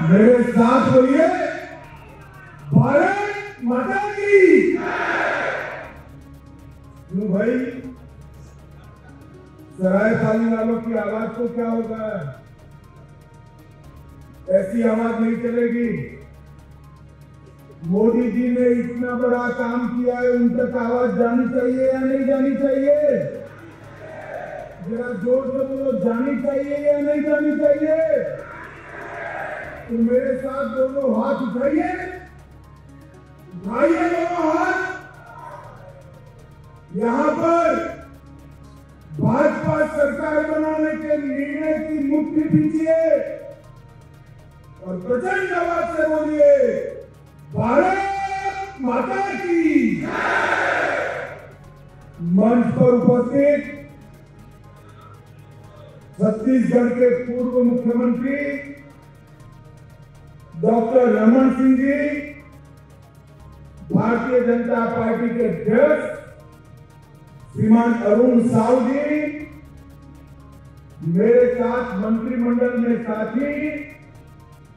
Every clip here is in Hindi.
मेरे साथ बोलिए, भारत माता की। क्यों भाई, सरायपाली वालों की आवाज को क्या होगा? ऐसी आवाज नहीं चलेगी। मोदी जी ने इतना बड़ा काम किया है, उन तक आवाज जानी चाहिए या नहीं जानी चाहिए? जरा जोर से बोलो, जानी चाहिए या नहीं जानी चाहिए? तो मेरे साथ दोनों हाथ उठाइए, उठाइए दोनों हाथ। यहां पर भाजपा सरकार बनाने के निर्णय की मुट्ठी दीजिए और प्रचंड आवाज से बोलिए, भारत माता की। मंच पर उपस्थित छत्तीसगढ़ के पूर्व मुख्यमंत्री डॉक्टर रमन सिंह जी, भारतीय जनता पार्टी के अध्यक्ष श्रीमान अरुण साहू जी, मेरे साथ मंत्रिमंडल में साथी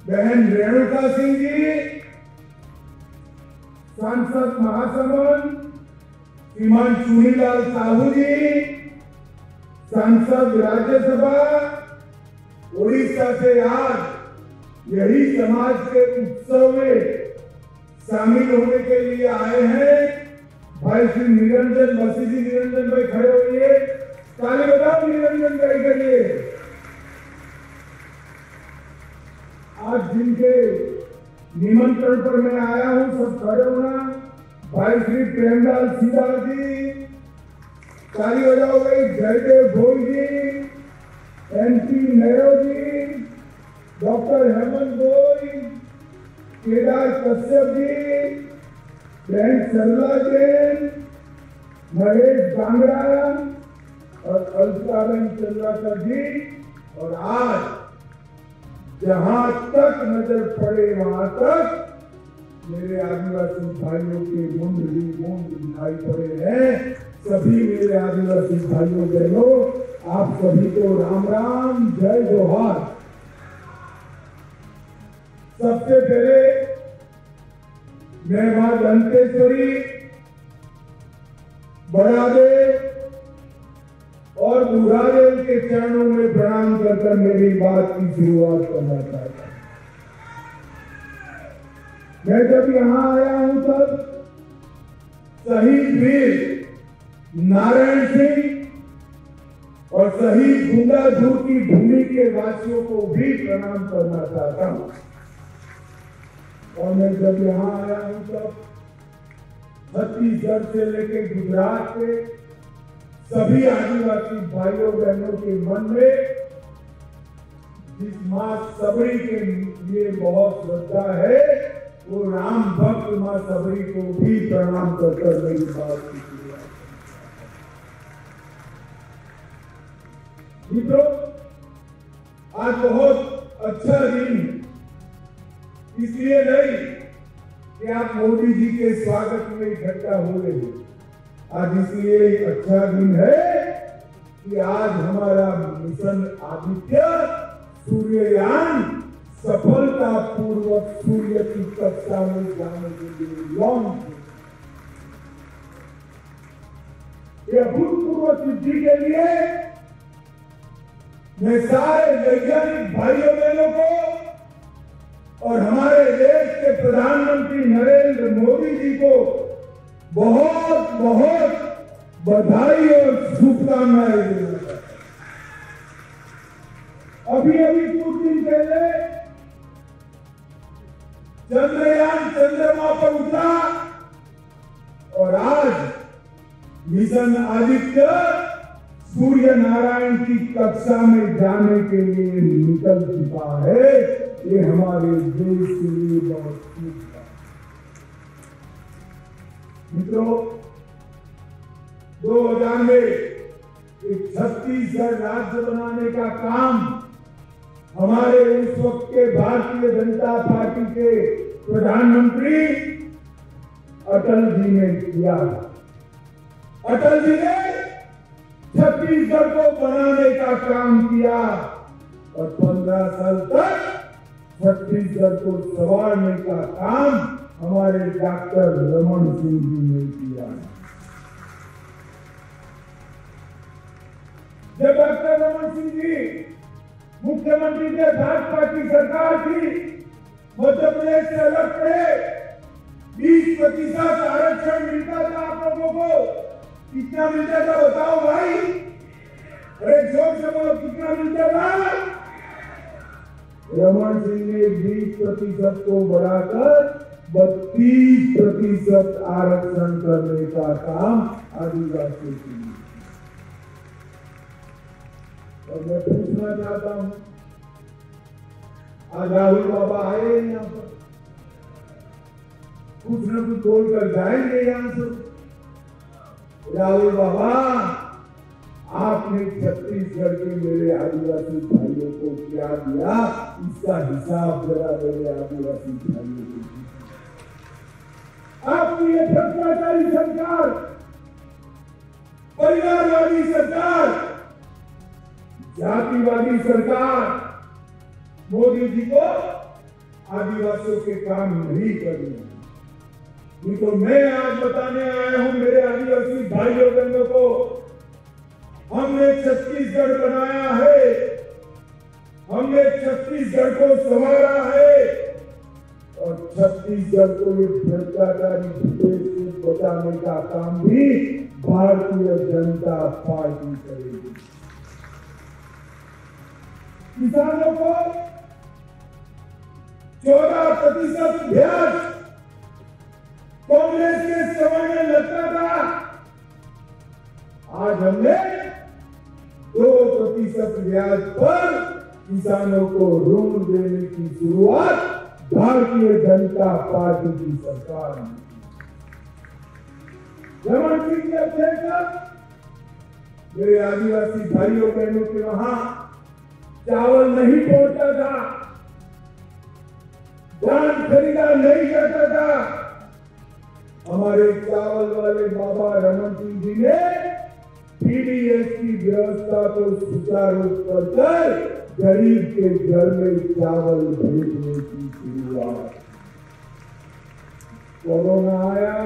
बहन रेणुका सिंह जी, सांसद महासमंद श्रीमान चुनीलाल साहू जी, सांसद राज्यसभा उड़ीसा से आज यही समाज के उत्सव में शामिल होने के लिए आए हैं भाई श्री निरंजन बसी जी। निरंजन भाई खड़े होइए, ताली बजाओ निरंजन भाई के लिए। आज जिनके निमंत्रण पर मैं आया हूं, सब खड़े होना। भाई श्री प्रेमलाल सीधा जी, ताली बजाओ भाई। जयदेव भोई जी, एनपी नेहरू जी, डॉक्टर हेमंत बोई, केदार कश्यप जी, बहन सरला जैन, महेश बांगड़ा और अलकाबेन चंद्राकर जी। और आज जहां तक नजर पड़े वहां तक मेरे आदिवासी भाइयों के मुंड दिखाई पड़े हैं। सभी मेरे आदिवासी भाइयों बहनों, आप सभी को राम राम, जय जोहार। सबसे पहले मैं मां दंतेश्वरी, बड़ादेव और बुढ़ादेव के चरणों में प्रणाम कर मेरी बात की शुरुआत करना चाहता हूं। मैं जब यहां आया हूं तब शहीद वीर नारायण सिंह और शहीद गुंडाधूर की भूमि के वासियों को भी प्रणाम करना चाहता हूं। और मैं जब यहां आया हूं तब छत्तीसगढ़ से लेकर गुजरात के सभी आदिवासी भाइयों बहनों के मन में जिस मां सबरी के लिए बहुत श्रद्धा है, वो राम भक्त मां सबरी को भी प्रणाम कर मेरी बात की शुरुआत। मित्रों, आज बहुत अच्छा दिन इसलिए नहीं कि आप मोदी जी के स्वागत में इकट्ठा हो रहे हो। आज इसलिए अच्छा दिन है कि आज हमारा मिशन आदित्य सूर्ययान सफलतापूर्वक सूर्य की कक्षा में जाने के लिए लॉन्च हुआ। यह अभूतपूर्व सिद्धि के लिए मैं सारे वैज्ञानिक भाइयों बहनों को और हमारे देश के प्रधानमंत्री नरेंद्र मोदी जी को बहुत बहुत बधाई और शुभकामनाएं देना चाहता हूं। अभी कुछ दिन पहले चंद्रयान चंद्रमा पर उतरा और आज मिशन आदित्य सूर्य नारायण की कक्षा में जाने के लिए निकल चुका है। ये हमारे देश के लिए बहुत खुश है। मित्रों, 2000 में एक छत्तीसगढ़ राज्य बनाने का काम हमारे उस वक्त के भारतीय जनता पार्टी के प्रधानमंत्री अटल जी ने किया। अटल जी ने छत्तीसगढ़ को बनाने का काम किया और 15 साल तक छत्तीसगढ़ को संवारने का काम हमारे डॉक्टर रमन सिंह जी ने किया। जब डॉक्टर रमन सिंह जी मुख्यमंत्री थे, भाजपा की सरकार थी, मध्य प्रदेश से अलग थे, 20% आरक्षण मिलता था आप लोगों को। कितना मिलता था बताओ भाई? अरे जोर से बोलो, कितना मिलता था? रमन सिंह ने 20% को बढ़ाकर 32% आरक्षण करने का काम आदिवासी की। और मैं पूछना चाहता हूं, आज राहुल बाबा आए यहाँ पर, कुछ न कुछ बोलकर जाएंगे यहाँ से। राहुल बाबा, आपने छत्तीसगढ़ के मेरे आदिवासी भाइयों को क्या दिया, इसका हिसाब जरा मेरे आदिवासी भाइयों को। आपकी ये भ्रष्टाचारी सरकार, परिवारवादी सरकार, जातिवादी सरकार मोदी जी को आदिवासियों के काम नहीं करने। ये तो मैं आज बताने आया हूं मेरे आदिवासी भाइयों बहनों को, हमने छत्तीसगढ़ बनाया है, हमने छत्तीसगढ़ को संवारा है और छत्तीसगढ़ को ये भ्रष्टाचारी भूपेश से बचाने का काम भी भारतीय जनता पार्टी करेगी। किसानों को 14% ब्याज कांग्रेस के समय में लगता था, आज हमने 2% ब्याज पर किसानों को ऋण देने की शुरुआत भारतीय जनता पार्टी की सरकार ने। रमन सिंह के अध्यक्ष मेरे आदिवासी भाइयों बहनों के वहां चावल नहीं पहुंचा था, धान खरीदा नहीं जाता था। हमारे चावल वाले बाबा रमन सिंह जी ने पीडीएस की व्यवस्था को सुचारू कर गरीब के घर में चावल भेजने की शुरुआत। कोरोना आया,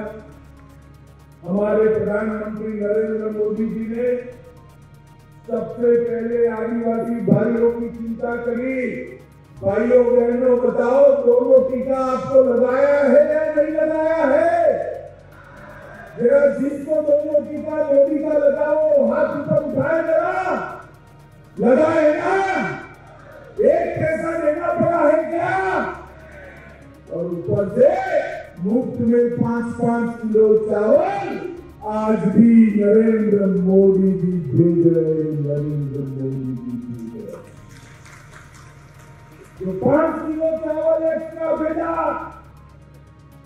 हमारे प्रधानमंत्री नरेंद्र मोदी जी ने सबसे पहले आदिवासी भाइयों की चिंता करी। भाइयों बहनों बताओ, दोनों टीका आपको लगाया है या नहीं लगाया है? जरा जिसको दोनों टीका मोदी का लगाओ, हाथ ऊपर उठाए जरा। लगाए ना? एक पैसा देना पड़ा है क्या? और ऊपर से मुफ्त में 5-5 किलो चावल आज भी नरेंद्र मोदी जी भेज रहे हैं। नरेंद्र मोदी जी भेज रहे। जो 5 किलो चावल एक्स्ट्रा भेजा,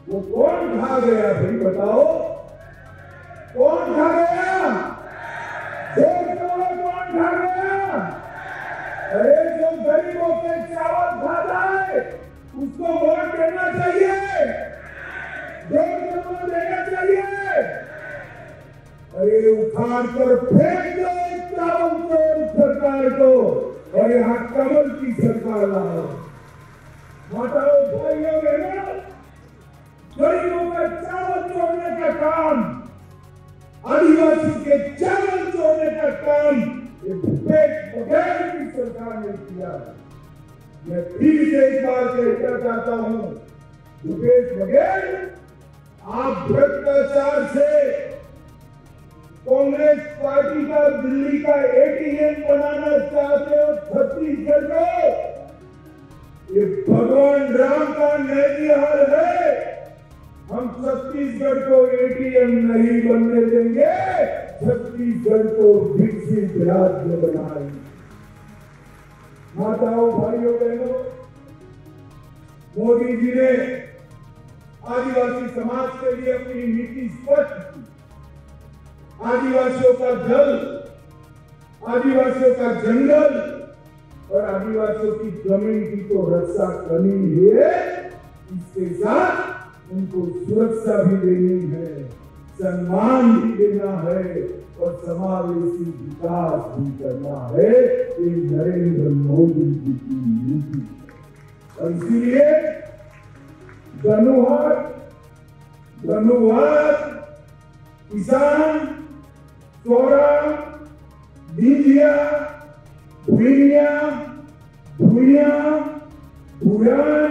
वो कौन खा गया भाई बताओ? कौन खा गया? कौन खा गया? अरे जो गरीबों के चावल खा जाए उसको वोट देना चाहिए, देना चाहिए। अरे उखाड़ कर फेंक दो चावल चोर सरकार को और यहाँ कमल की सरकार लाओ। हटाओ भाइयों बहनों, गरीबों का चावल चोरने का काम, आदिवासी के चावल चोरने का काम ये भूपेश बघेल की सरकार ने किया। मैं फिर से एक बार कहना चाहता हूं, भूपेश बघेल, आप भ्रष्टाचार से कांग्रेस पार्टी का दिल्ली का एटीएम बनाना चाहते हो छत्तीसगढ़ को। ये भगवान राम का नैतिहाल है। हम छत्तीसगढ़ को एटीएम नहीं बनने देंगे, छत्तीसगढ़ को विकसित राज्य बनाएंगे। माताओं भाइयों बहनों, मोदी जी ने आदिवासी समाज के लिए अपनी नीति स्पष्ट की। आदिवासियों का जल, आदिवासियों का जंगल और आदिवासियों की जमीन की तो रक्षा करनी ही है, इसके साथ उनको सुरक्षा भी देनी है, सम्मान भी देना है और समावेशी विकास भी करना है। ये नरेंद्र मोदी जी की नीति। और इसीलिए धन्यवाद किसान, चौरा, दीजिया, भूइया, भूयान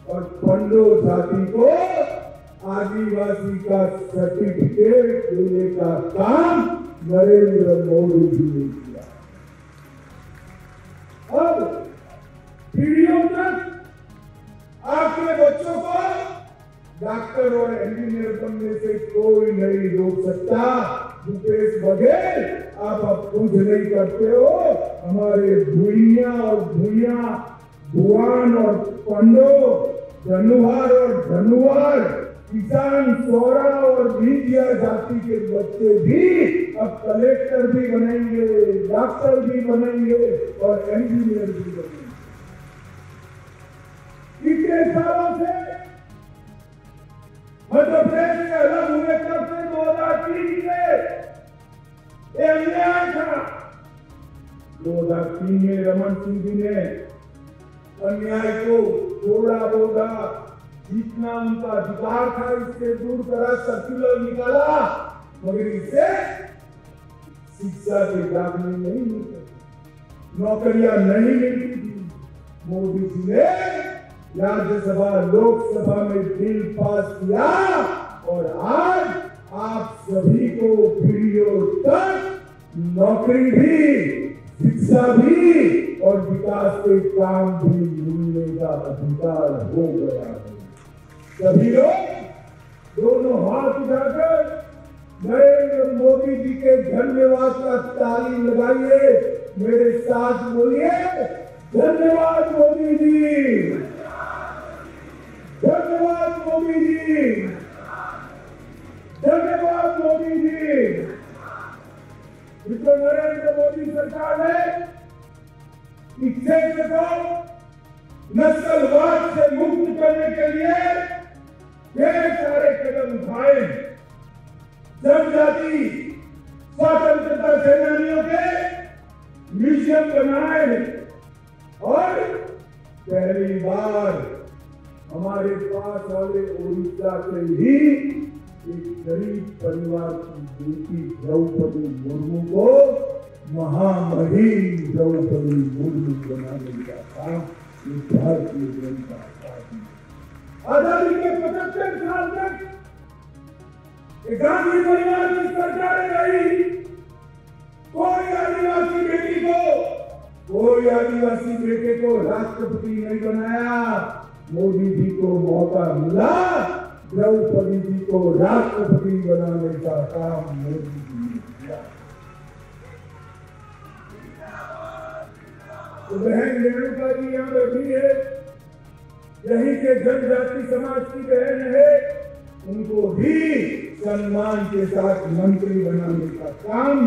और पंडो जाति को आदिवासी का सर्टिफिकेट देने का काम नरेंद्र मोदी जी ने किया। अब पीढ़ियों तक आपके बच्चों को डॉक्टर और इंजीनियर बनने से कोई नहीं रोक सकता। भूपेश बघेल, आप अब कुछ नहीं करते हो। हमारे भूइया और भुआन और पंडो, धनुवार और धनुवार, किसान, सोरा और भीजिया जाति के बच्चे भी अब कलेक्टर भी बनेंगे, डॉक्टर भी बनेंगे और इंजीनियर भी बनेंगे। कितने सालों से मध्य प्रदेश के अलग हुए तब से 2003 से ये अन्याय था। 2003 में रमन सिंह जी ने अन्याय को थोड़ा बोला, जितना उनका अधिकार था इससे दूर करा, सर्कुलर निकाला, मगर इससे शिक्षा के दाखिले नहीं मिलते, नौकरियां नहीं मिलती थी। मोदी जी ने राज्यसभा लोकसभा में बिल पास किया और आज आप सभी को पीढ़ियों तक नौकरी भी, शिक्षा भी और विकास के काम भी मिलने का अधिकार हो गया है। सभी लोग दोनों हाथ उठाकर नरेंद्र मोदी जी के धन्यवाद का ताली लगाइए। मेरे साथ बोलिए, धन्यवाद मोदी जी, धन्यवाद मोदी जी, धन्यवाद मोदी जी। इसको नरेंद्र मोदी सरकार ने इस क्षेत्र को नक्सलवाद से मुक्त करने के लिए ढेर सारे कदम उठाए। जनजाति स्वतंत्रता सेनानियों के म्यूजियम बनाए और पहली बार हमारे पास वाले उड़ीसा से ही एक गरीब परिवार की बेटी द्रौपदी मुर्मू को महामहिम द्रौपदी मुर्मू बनाने का काम भारतीय जनता पार्टी आजादी के 75 साल तक गांधी परिवार की सरकारें रही। कोई आदिवासी बेटे को राष्ट्रपति नहीं बनाया। मोदी जी को मौका मिला, द्रौपदी जी को राष्ट्रपति बनाने का काम मोदी जी ने किया। तो बहन रेणुका जी यहाँ बैठी है, यही के जनजाति समाज की बहन है, उनको भी सम्मान के साथ मंत्री बनाने का काम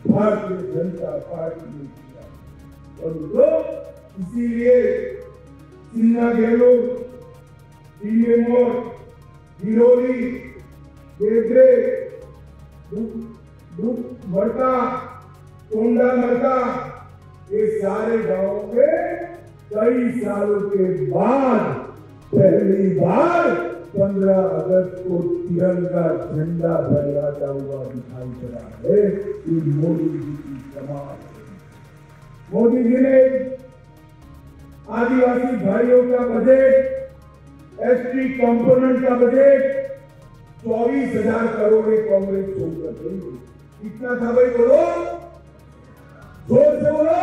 भारतीय जनता पार्टी ने किया। और तो इसीलिए चिन्ना गहलोत, टीएमओर, हिरोली, बेदरे, मरका, कोंडा मरका, ये सारे गांवों में कई सालों के बाद पहली बार 15 अगस्त को तिरंगा झंडा फहराता हुआ दिखाई पड़ा है। ये मोदी जी की कमाल है। मोदी जी ने आदिवासी भाइयों का बजट, एसटी कंपोनेंट का बजट 24,000 करोड़ कांग्रेस छोड़कर गई। कितना था भाई, बोलो, जोर से बोलो।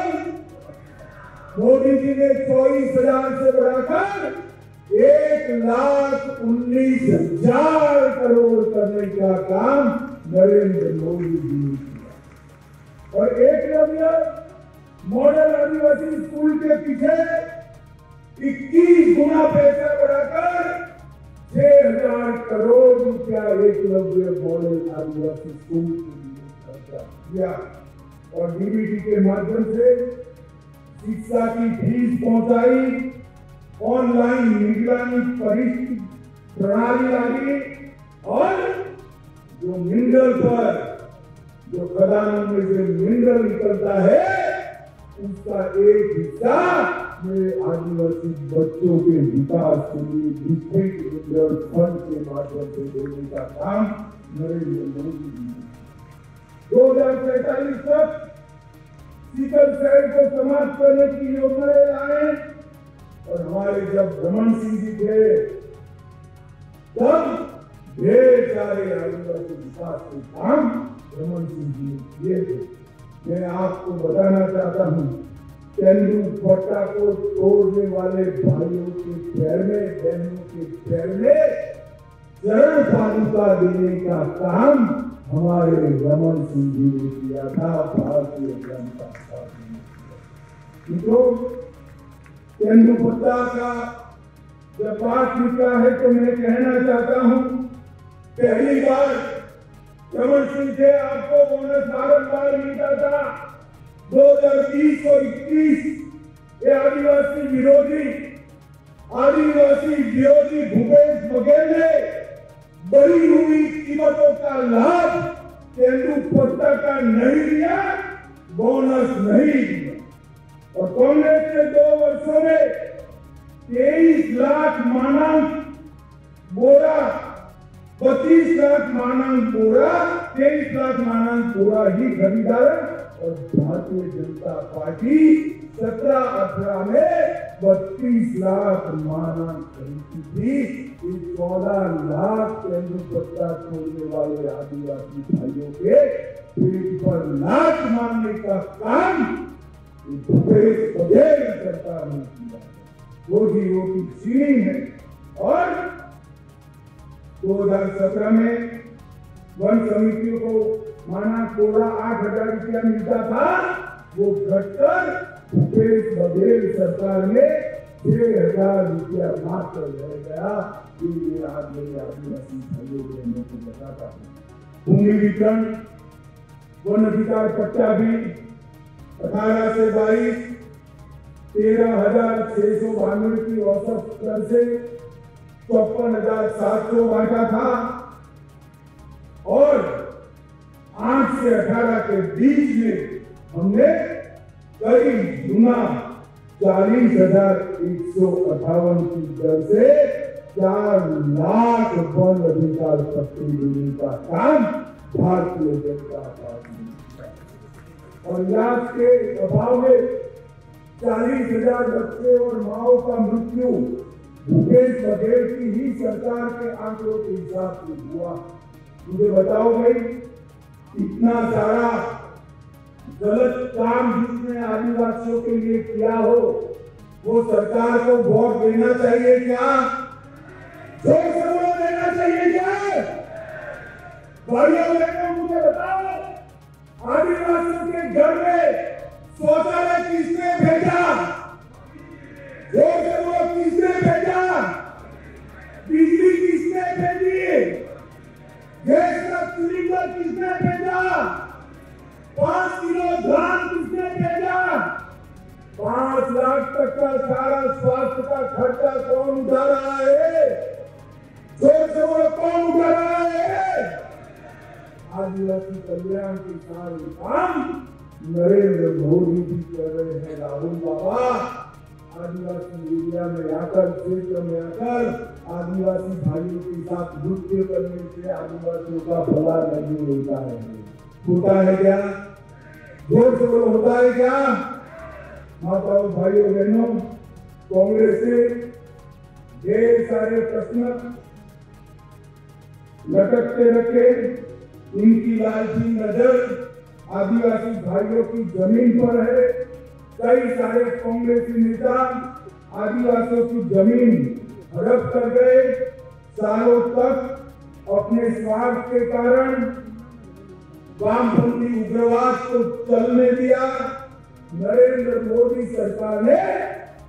मोदी जी ने 24,000 से बढ़ाकर 1,19,000 करोड़ करने का काम नरेंद्र मोदी जी ने किया। और एकलव्य मॉडल आदिवासी स्कूल के पीछे 21 गुना पैसा बढ़ाकर 6,000 करोड़ रुपया एकलव्य मॉडल आदिवासी स्कूल के लिए खर्चा किया। और डीबीटी के माध्यम से शिक्षा की फीस पहुंचाई, ऑनलाइन निगरानी प्रणाली लाई और जो मिनरल पर, जो खदानों में से मिनरल निकलता है उसका एक हिस्सा मेरे आदिवासी बच्चों के विकास के लिए डिस्ट्रिक्ट रूरल फंड के माध्यम से देने का काम नरेंद्र मोदी जी 2047 तक सीकर शहर को समाप्त करने की योजना लाए। और हमारे जब रमन सिंह जी थे तब ढेर सारे आदिवासी विकास के काम रमन सिंह जी ने किए थे। मैं आपको बताना चाहता हूँ, तेंदुपत्ता को तोड़ने वाले भाइयों के पैर में, बहनों के पैर में चरण पादुका देने का काम हमारे रमन सिंह जी ने किया था, भारतीय जनता पार्टी ने। तो तेंदुपत्ता का जब बात निकला है तो मैं कहना चाहता हूँ, पहली बार रमन सिंह से आपको बोनस बारंबार मिलता था। 2020 और 21 ये आदिवासी विरोधी भूपेश बघेल ने बढ़ी हुई कीमतों का लाभ तेंदुपत्ता का नहीं लिया, बोनस नहीं दिया। और कांग्रेस ने 2 वर्षों में 23 लाख मानक बोरा, 32 लाख मानक बोरा, 23 लाख मानक बोरा ही खरीदा। और भारतीय जनता पार्टी 17-18 में 32 लाख मानक खरीदी थी। 14 लाख तेंदुपत्ता तोड़ने वाले आदिवासी भाइयों के पेट पर लात मारने का काम भूपेश बघेल सरकार ने किया। रोजी रोटी छीनी है। और 2017 में वन समितियों को माना कोड़ा 8,000 रुपया मिलता था, वो घटकर भूपेश बघेल सरकार में 6,000 रुपया मात्र रह गया। ये आज मेरे आदिवासी भाइयों बहनों को बताता हूँ। भूमि वितरण, वन अधिकार पट्टा भी 18 से 22 13,692 की औसत दर से 54,700 बांटा था। और 8 से 18 के बीच में हमने करीब गुना 40,158 की दर से 4 लाख वन अधिकार पट्टे देने का काम भारतीय जनता पार्टी ने किया। और इलाज के अभाव में 40,000 बच्चे और माओ का मृत्यु भूपेश बघेल की ही सरकार के आंकड़ों के हिसाब से हुआ। मुझे बताओ भाई, इतना सारा गलत काम जिसने आदिवासियों के लिए किया हो, वो सरकार को वोट देना चाहिए क्या? जोर से वोट देना चाहिए क्या? भाइयों बहनों, मुझे बताओ, आदिवासियों के घर में शौचालय किसने भेजा? जोर से वोट किसने भेजा? बिजली किसने भेजी? गैस का सिलेंडर किसने भेजा? 5 किलो धान किसने भेजा? 5 लाख तक का सारा स्वास्थ्य का खर्चा कौन उठा रहा है? जोर से वो कौन उठा रहा है? आदिवासी कल्याण के सारे काम नरेंद्र मोदी जी कर रहे हैं। राहुल बाबा आदिवासी एरिया में आकर, क्षेत्र में आकर आदिवासी भाइयों के साथ नृत्य करने से आदिवासियों का भला नहीं होता है। होता है क्या? जोर से बोलो, होता है क्या? माताओं, भाइयों बहनों, कांग्रेस से ढेर सारे प्रश्न लटकते रखे। इनकी लालची नजर आदिवासी भाइयों की जमीन पर है। कई सारे कांग्रेसी नेता आदिवासियों की जमीन हड़प कर गए। सालों तक अपने स्वार्थ के कारण वामपंथी उग्रवाद को चलने दिया। नरेंद्र मोदी सरकार ने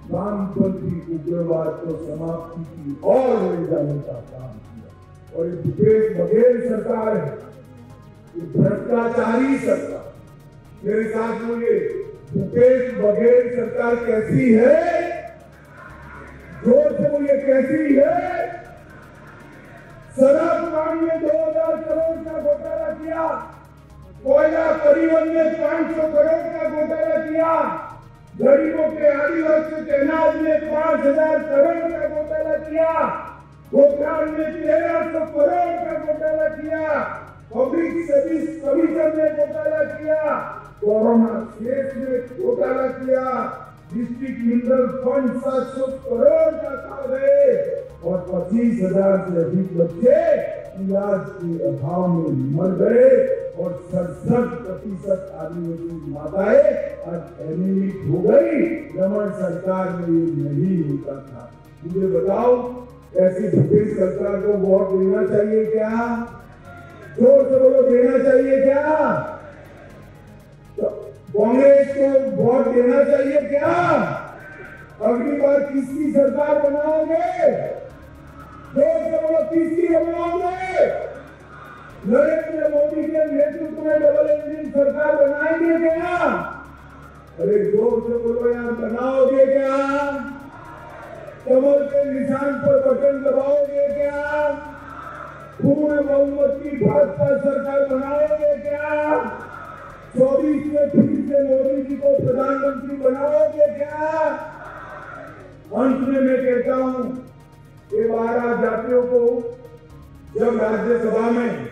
वामपंथी उग्रवाद को समाप्ति की ओर ले जाने का काम किया। और ये भूपेश बघेल सरकार है, ये भ्रष्टाचारी सरकार। मेरे साथ बोलिए, भूपेश बघेल सरकार कैसी है? जोर से बोलिए, कैसी है? शराब कांड में 2,000 करोड़ का घोटाला किया, कोयला परिवहन में 500 करोड़ का घोटाला किया, गरीबों के आदिवासी के अनाज में 5,000 करोड़ का घोटाला किया, गोदाम में 1,300 करोड़ का घोटाला किया, पब्लिक सर्विस कमीशन में घोटाला किया, कोरोना केस में घोटाला किया, डिस्ट्रिक्ट मिनरल फंड 700 करोड़ का खा गए और 25,000 से अधिक बच्चे इलाज के अभाव में मर गए और 67% आदिवासी माताएं आज एनीमिक हो गई। रमन सरकार में ये नहीं होता था। मुझे बताओ, ऐसी भूपेश सरकार को वोट देना चाहिए क्या? जोर से बोलो, देना चाहिए क्या? कांग्रेस को वोट देना चाहिए क्या? अगली बार किसकी सरकार बनाओगे? जोर से बोलो, किसकी बनाओगे? नरेंद्र मोदी के नेतृत्व में डबल इंजन सरकार बनाएंगे क्या? अरे जोर से बोलो यार, बनाओगे क्या? कमल के निशान पर बटन दबाओगे क्या? पूर्ण बहुमत की भाजपा सरकार बनाओगे क्या? 24 में फिर से मोदी जी को प्रधानमंत्री बनाओगे क्या? अंत में मैं कहता हूं, ये 12 जातियों को जब राज्यसभा में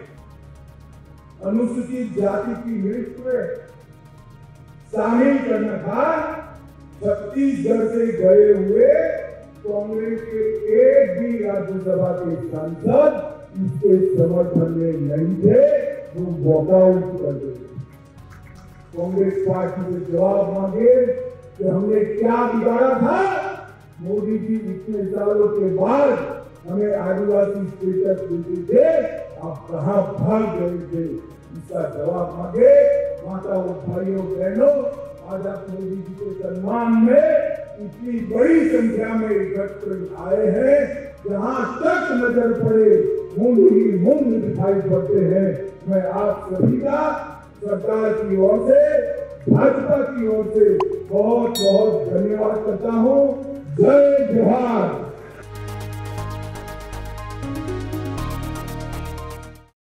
अनुसूचित जाति की लिस्ट में शामिल करना था, छत्तीसगढ़ से गए हुए कांग्रेस के एक भी राज्यसभा के सांसद इसके समर्थन में नहीं थे, वो वॉकआउट कर गए। कांग्रेस पार्टी से जवाब मांगे कि हमने क्या बिगाड़ा था? मोदी जी इतने सालों के बाद हमें आदिवासी स्टेटस देते थे, आप कहां भाग गए थे? इसका जवाब मांगे। माताओं, भाइयों, बहनों, आज आप मोदी जी के सम्मान में इतनी बड़ी संख्या में एकत्र आए हैं, जहां तक नजर पड़े मूंग ही मूंग दिखाई पड़ते हैं। मैं आप सभी का सरकार की ओर से, भाजपा की ओर से बहुत बहुत धन्यवाद करता हूं।